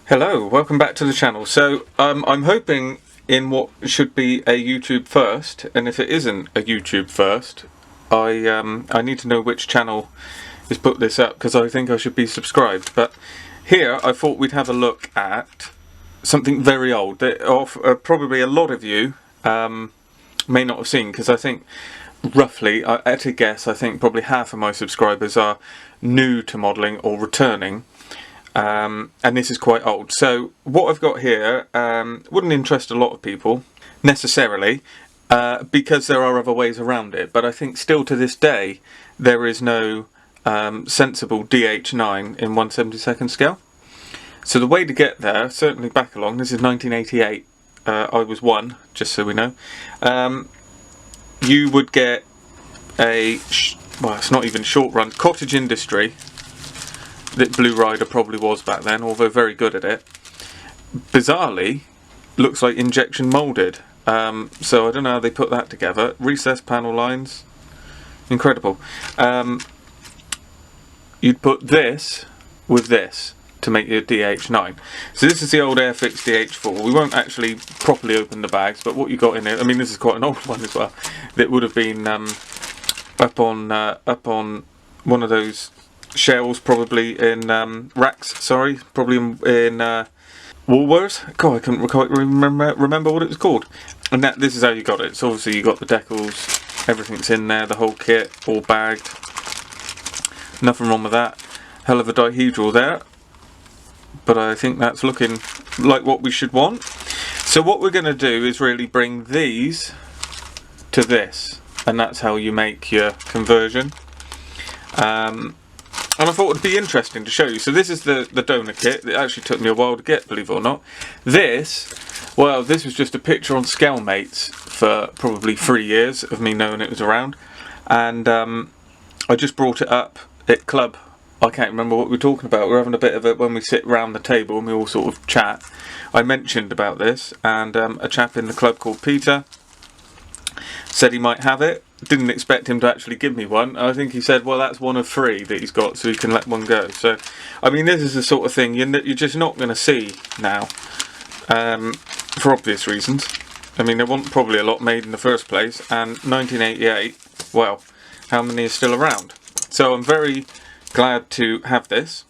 Hello, welcome back to the channel. So I'm hoping in what should be a YouTube first, and if it isn't a YouTube first, I need to know which channel has put this up, because I think I should be subscribed. But here I thought we'd have a look at something very old that probably a lot of you may not have seen, because I think roughly, at a guess, I think probably half of my subscribers are new to modelling or returning. And this is quite old. So what I've got here wouldn't interest a lot of people necessarily, because there are other ways around it, but I think still to this day there is no sensible DH9 in 1/72nd scale. So the way to get there, certainly back along, this is 1988, I was one, just so we know, you would get a, well, it's not even short run, cottage industry that Blue Rider probably was back then, although very good at it. Bizarrely, looks like injection moulded. So I don't know how they put that together. Recessed panel lines, incredible. You'd put this with this to make your DH9. So this is the old Airfix DH4. We won't actually properly open the bags, but what you got in it, I mean this is quite an old one as well, that would have been up on one of those shelves, probably in racks, sorry, probably in Woolworths. God, I couldn't quite remember what it was called. And this is how you got it. So obviously you got the decals, everything's in there, the whole kit, all bagged. Nothing wrong with that. Hell of a dihedral there. But I think that's looking like what we should want. So what we're going to do is really bring these to this. And that's how you make your conversion. And I thought it would be interesting to show you. So this is the donor kit. It actually took me a while to get, believe it or not. This, well, this was just a picture on Scalemates for probably 3 years of me knowing it was around. And I just brought it up at club. I can't remember what we were talking about. We're having a bit of it when we sit round the table and we all sort of chat. I mentioned about this, and a chap in the club called Peter said he might have it. Didn't expect him to actually give me one. I think he said, well, that's one of 3 that he's got, so he can let one go. So, I mean, this is the sort of thing you're just not going to see now, for obvious reasons. I mean, there wasn't probably a lot made in the first place, and 1988, well, how many are still around? So I'm very glad to have this.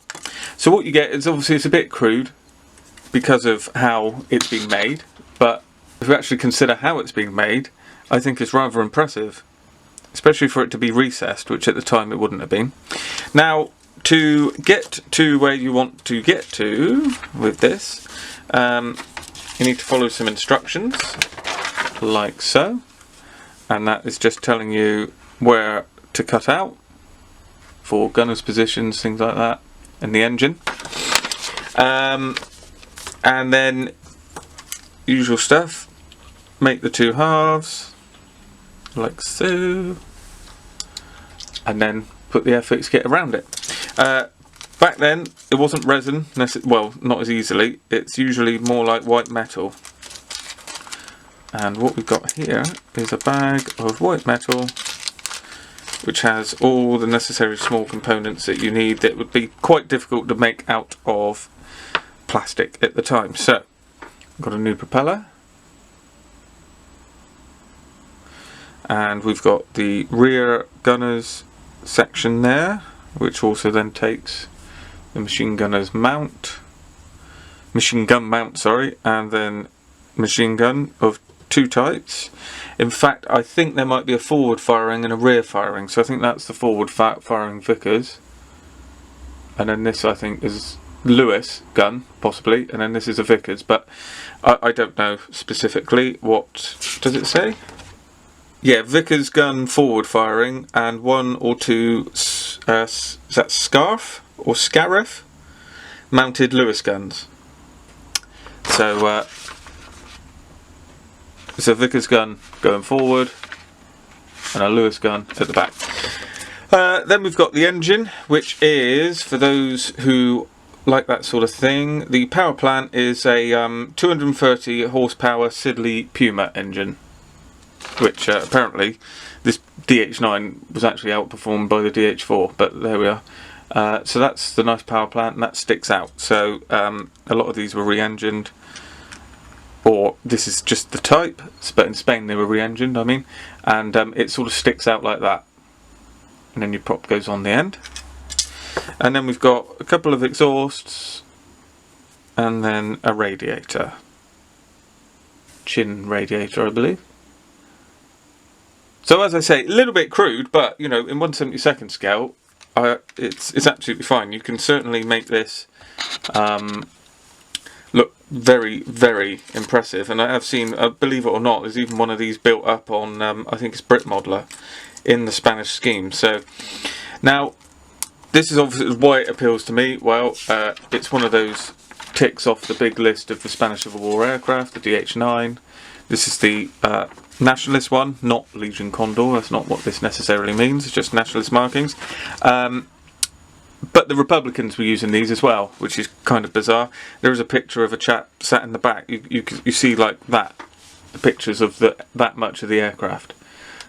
So what you get is, obviously, it's a bit crude because of how it's been made, but if you actually consider how it's being made, I think it's rather impressive, especially for it to be recessed, which at the time it wouldn't have been. Now, to get to where you want to get to with this, you need to follow some instructions, like so, and that is just telling you where to cut out for gunners' positions, things like that, and the engine. And then, usual stuff, make the 2 halves, like so, and then put the Airfix kit around it. Back then it wasn't resin, well, not as easily. It's usually more like white metal, and what we've got here is a bag of white metal which has all the necessary small components that you need that would be quite difficult to make out of plastic at the time. So I've got a new propeller, and we've got the rear gunners section there, which also then takes the machine gun mount, sorry, and then machine gun of 2 types. In fact, I think there might be a forward firing and a rear firing, so I think that's the forward firing Vickers, and then this I think is Lewis gun, possibly, and then this is a Vickers, but I don't know specifically. What does it say? Yeah, Vickers gun forward firing, and 1 or 2 is that Scarf or Scarif mounted Lewis guns. So it's a Vickers gun going forward and a Lewis gun at the back. Then we've got the engine, which is, for those who like that sort of thing, the power plant is a 230 horsepower Siddeley Puma engine, which apparently this DH9 was actually outperformed by the DH4, but there we are. So that's the nice power plant, and that sticks out. So a lot of these were re-engined, or this is just the type, but in Spain they were re-engined, I mean, and it sort of sticks out like that. And then your prop goes on the end. And then we've got a couple of exhausts, and then a radiator. Chin radiator, I believe. So as I say, a little bit crude, but you know, in 1/72 scale, it's absolutely fine. You can certainly make this look very, very impressive. And I have seen, believe it or not, there's even one of these built up on, I think it's Brit Modeler, in the Spanish scheme. So now, this is obviously why it appeals to me. Well, it's one of those ticks off the big list of the Spanish Civil War aircraft, the DH9. This is the nationalist one, not Legion Condor. That's not what this necessarily means. It's just nationalist markings. But the Republicans were using these as well, which is kind of bizarre. There is a picture of a chap sat in the back. You see like that, the pictures of that much of the aircraft.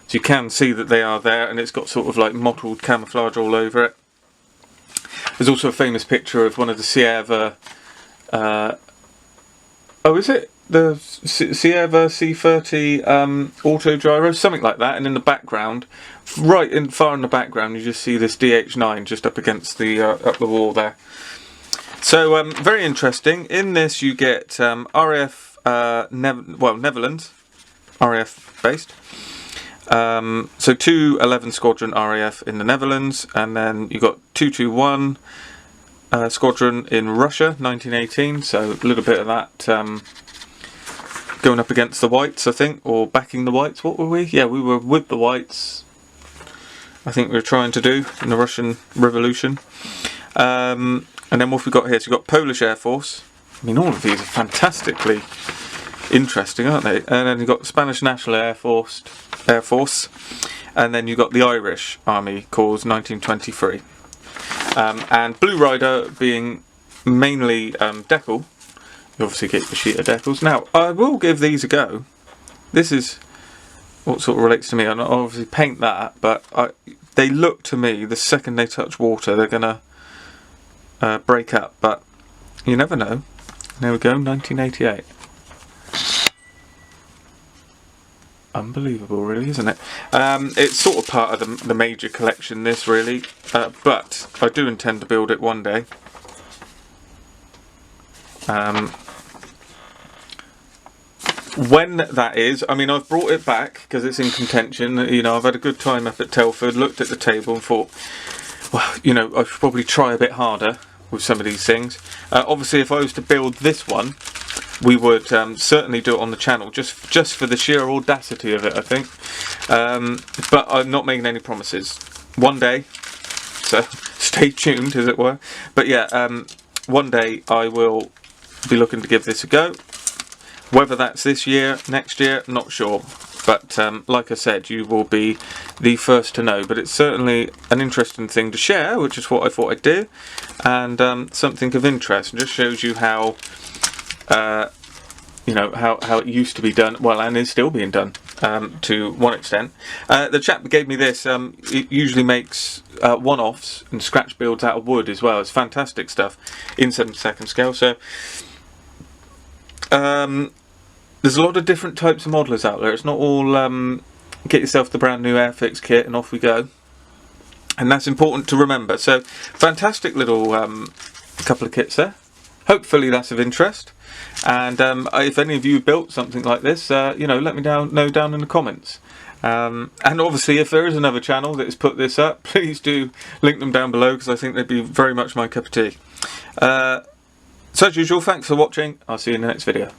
So you can see that they are there, and it's got sort of like mottled camouflage all over it. There's also a famous picture of one of the Sierva. Oh, is it the Sierva C30 auto gyro, something like that? And in the background, far in the background, you just see this DH9 just up against the up the wall there. So very interesting. In this, you get RAF Netherlands, RAF based. So 211 Squadron RAF in the Netherlands, and then you got 221 Squadron in Russia, 1918. So a little bit of that going up against the Whites, I think, or backing the Whites. What were we? Yeah, we were with the Whites. I think we were trying to do in the Russian Revolution. And then what have we got here? So we've got Polish Air Force. I mean, all of these are fantastically interesting, aren't they? And then you've got Spanish National Air Force, and then you've got the Irish Army Corps, 1923. And Blue Rider being mainly decal. You obviously get your sheet of decals. Now, I will give these a go. This is what sort of relates to me. I'll obviously paint that, but they look to me, the second they touch water, they're going to break up. But you never know. There we go, 1988. Unbelievable, really, isn't it? It's sort of part of the major collection, this, really. But I do intend to build it one day. When that is, I mean, I've brought it back because it's in contention. You know, I've had a good time up at Telford, looked at the table and thought, well, you know, I should probably try a bit harder with some of these things. Obviously, if I was to build this one, we would certainly do it on the channel, just for the sheer audacity of it, I think. But I'm not making any promises. One day, so stay tuned, as it were. But yeah, one day I will be looking to give this a go. Whether that's this year, next year, not sure. But like I said, you will be the first to know. But it's certainly an interesting thing to share, which is what I thought I'd do. And something of interest. It just shows you how, you know, how it used to be done, well, and is still being done to one extent. The chap that gave me this, it usually makes one-offs and scratch builds out of wood as well. It's fantastic stuff in 72nd scale. So there's a lot of different types of modelers out there. It's not all get yourself the brand new Airfix kit and off we go. And that's important to remember. So fantastic little couple of kits there. Hopefully that's of interest. And if any of you built something like this, you know, let me know down in the comments. And obviously, if there is another channel that has put this up, please do link them down below, because I think they'd be very much my cup of tea. So as usual, thanks for watching. I'll see you in the next video.